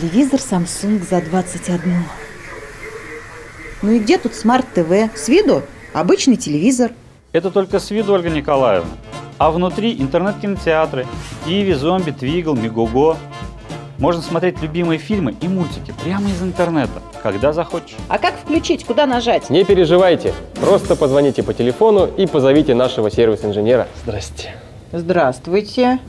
Телевизор Samsung за 21. Ну и где тут смарт-ТВ? С виду обычный телевизор. Это только с виду, Ольга Николаевна. А внутри интернет-кинотеатры, Иви, Зомби, Твигл, Мегого. Можно смотреть любимые фильмы и мультики прямо из интернета, когда захочешь. А как включить? Куда нажать? Не переживайте, просто позвоните по телефону и позовите нашего сервис-инженера. Здрасте. Здравствуйте.